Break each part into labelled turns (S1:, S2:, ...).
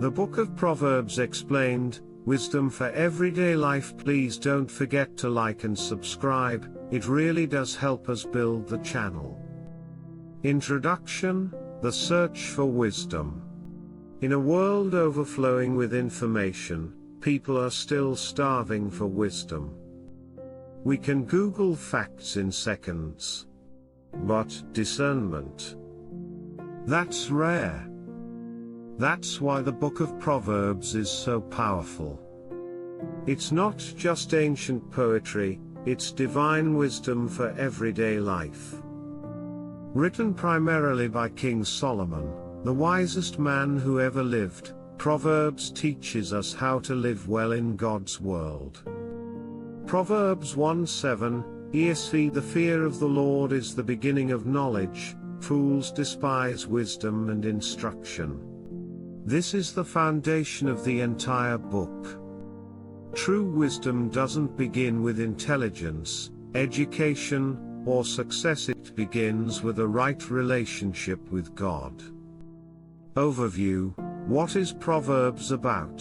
S1: The Book of Proverbs explained, wisdom for everyday life. Please don't forget to like and subscribe, it really does help us build the channel. Introduction, the search for wisdom. In a world overflowing with information, people are still starving for wisdom. We can Google facts in seconds. But discernment, that's rare. That's why the Book of Proverbs is so powerful. It's not just ancient poetry, it's divine wisdom for everyday life. Written primarily by King Solomon, the wisest man who ever lived, Proverbs teaches us how to live well in God's world. Proverbs 1:7, ESV. The fear of the Lord is the beginning of knowledge, fools despise wisdom and instruction. This is the foundation of the entire book. True wisdom doesn't begin with intelligence, education, or success. It begins with a right relationship with God. Overview, what is Proverbs about?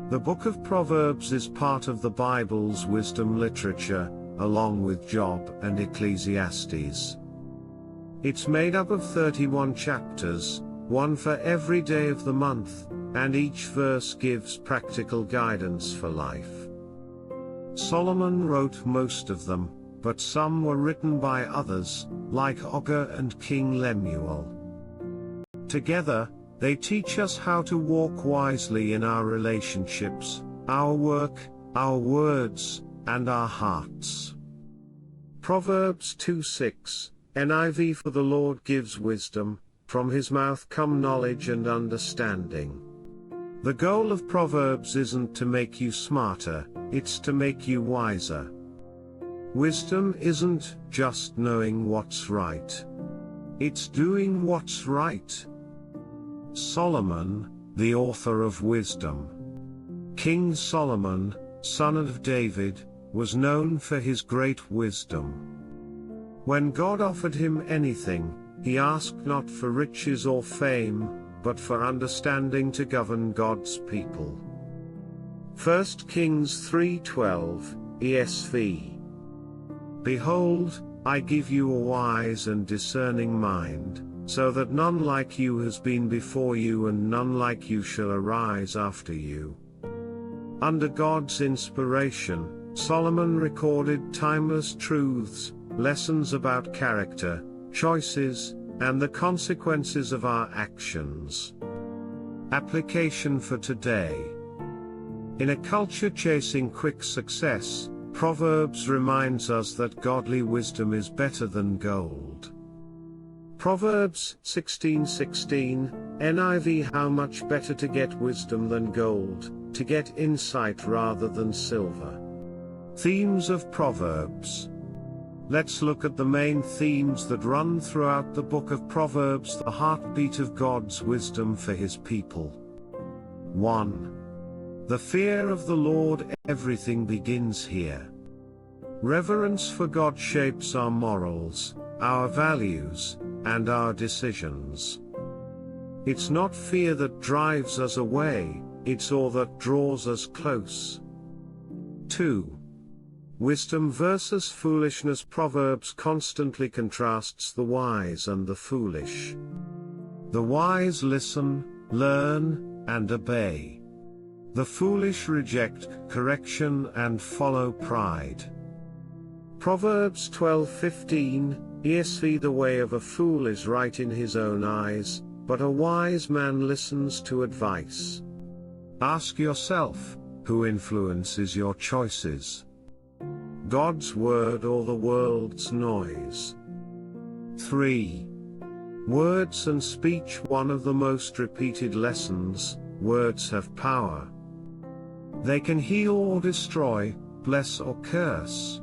S1: The Book of Proverbs is part of the Bible's wisdom literature, along with Job and Ecclesiastes. It's made up of 31 chapters, one for every day of the month, and each verse gives practical guidance for life. Solomon wrote most of them, but some were written by others, like Ogre and King Lemuel. Together, they teach us how to walk wisely in our relationships, our work, our words, and our hearts. Proverbs 2:6, NIV. For the Lord gives wisdom, from his mouth come knowledge and understanding. The goal of Proverbs isn't to make you smarter, it's to make you wiser. Wisdom isn't just knowing what's right. It's doing what's right. Solomon, the author of wisdom. King Solomon, son of David, was known for his great wisdom. When God offered him anything, he asked not for riches or fame, but for understanding to govern God's people. 1 Kings 3:12, ESV. Behold, I give you a wise and discerning mind, so that none like you has been before you and none like you shall arise after you. Under God's inspiration, Solomon recorded timeless truths, lessons about character, choices, and the consequences of our actions. Application for today. In a culture chasing quick success, Proverbs reminds us that godly wisdom is better than gold. Proverbs 16:16, NIV. How much better to get wisdom than gold, to get insight rather than silver. Themes of Proverbs. Let's look at the main themes that run throughout the Book of Proverbs, the heartbeat of God's wisdom for his people. 1. The fear of the Lord. Everything begins here. Reverence for God shapes our morals, our values, and our decisions. It's not fear that drives us away, it's awe that draws us close. 2. Wisdom versus foolishness. Proverbs constantly contrasts the wise and the foolish. The wise listen, learn, and obey. The foolish reject correction and follow pride. Proverbs 12:15, ESV. The way of a fool is right in his own eyes, but a wise man listens to advice. Ask yourself, who influences your choices? God's word or the world's noise? 3. Words and speech. One of the most repeated lessons, words have power. They can heal or destroy, bless or curse.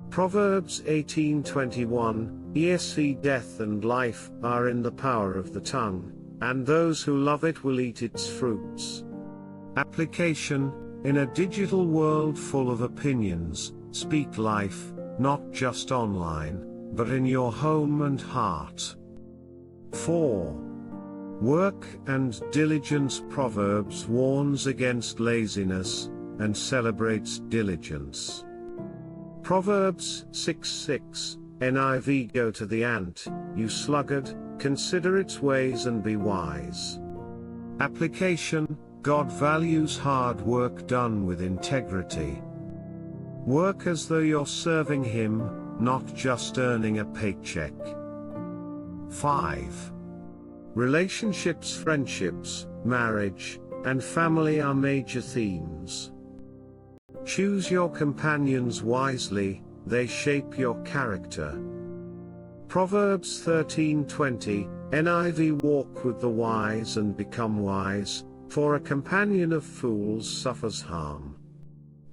S1: Proverbs 18:21, ESV. Death and life are in the power of the tongue, and those who love it will eat its fruits. Application. In a digital world full of opinions, speak life, not just online, but in your home and heart. 4. Work and diligence. Proverbs warns against laziness, and celebrates diligence. Proverbs 6:6, NIV. Go to the ant, you sluggard, consider its ways and be wise. Application: God values hard work done with integrity. Work as though you're serving Him, not just earning a paycheck. 5. Relationships. Friendships, marriage, and family are major themes. Choose your companions wisely, they shape your character. Proverbs 13:20, NIV. Walk with the wise and become wise, for a companion of fools suffers harm.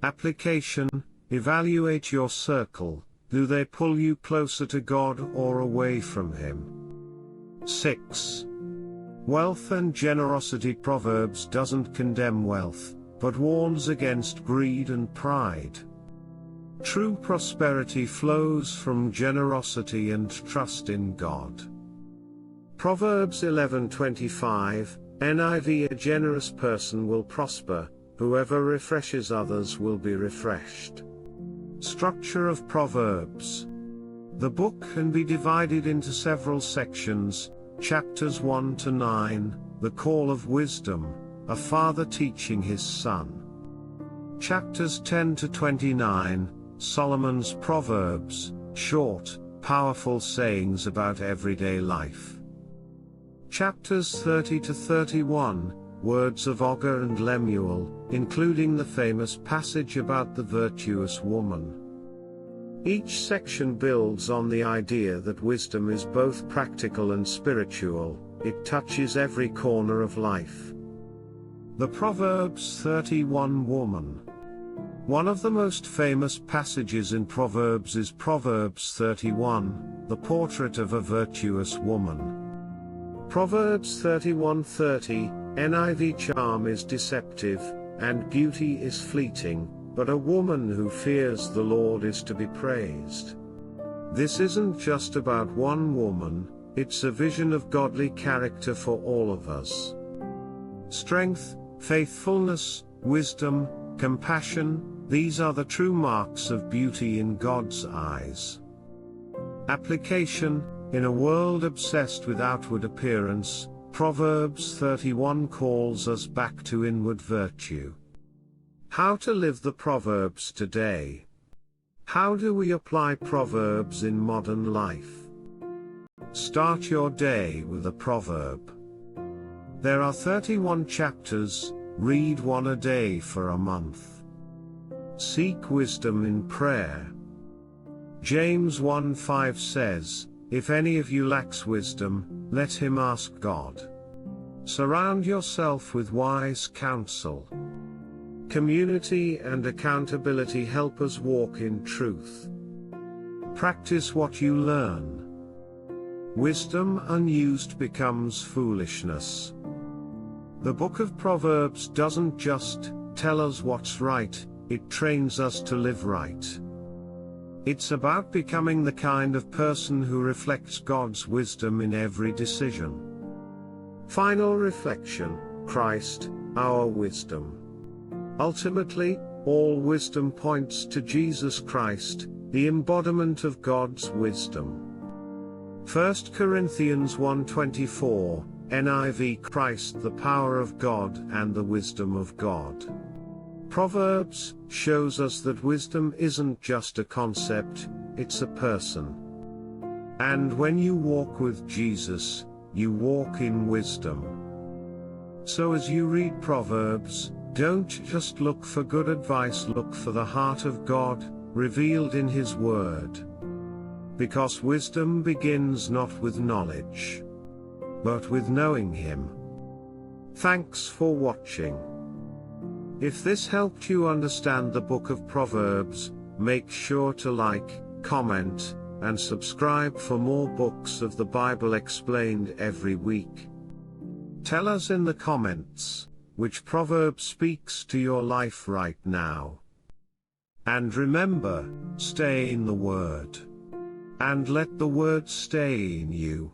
S1: Application: evaluate your circle, do they pull you closer to God or away from Him? 6. Wealth and generosity. Proverbs doesn't condemn wealth, but warns against greed and pride. True prosperity flows from generosity and trust in God. Proverbs 11:25, NIV. A generous person will prosper, whoever refreshes others will be refreshed. Structure of Proverbs. The book can be divided into several sections. Chapters 1 to 9, the call of wisdom, a father teaching his son. Chapters 10 to 29, Solomon's Proverbs, short, powerful sayings about everyday life. Chapters 30 to 31, words of Ogre and Lemuel, including the famous passage about the virtuous woman. Each section builds on the idea that wisdom is both practical and spiritual. It touches every corner of life. The Proverbs 31 woman. One of the most famous passages in Proverbs is Proverbs 31, the portrait of a virtuous woman. Proverbs 31:30, NIV. Charm is deceptive, and beauty is fleeting, but a woman who fears the Lord is to be praised. This isn't just about one woman, it's a vision of godly character for all of us. Strength, faithfulness, wisdom, compassion, these are the true marks of beauty in God's eyes. Application: in a world obsessed with outward appearance, Proverbs 31 calls us back to inward virtue. How to live the Proverbs today. How do we apply Proverbs in modern life? Start your day with a proverb. There are 31 chapters, read one a day for a month. Seek wisdom in prayer. James 1:5 says, if any of you lacks wisdom, let him ask God. Surround yourself with wise counsel. Community and accountability help us walk in truth. Practice what you learn. Wisdom unused becomes foolishness. The Book of Proverbs doesn't just tell us what's right, it trains us to live right. It's about becoming the kind of person who reflects God's wisdom in every decision. Final reflection: Christ, our wisdom. Ultimately, all wisdom points to Jesus Christ, the embodiment of God's wisdom. 1 Corinthians 1:24, NIV. Christ, the power of God and the wisdom of God. Proverbs shows us that wisdom isn't just a concept, it's a person. And when you walk with Jesus, you walk in wisdom. So as you read Proverbs, don't just look for good advice, look for the heart of God, revealed in His Word. Because wisdom begins not with knowledge, but with knowing Him. Thanks for watching. If this helped you understand the Book of Proverbs, make sure to like, comment, and subscribe for more books of the Bible explained every week. Tell us in the comments, which proverb speaks to your life right now. And remember, stay in the Word. And let the Word stay in you.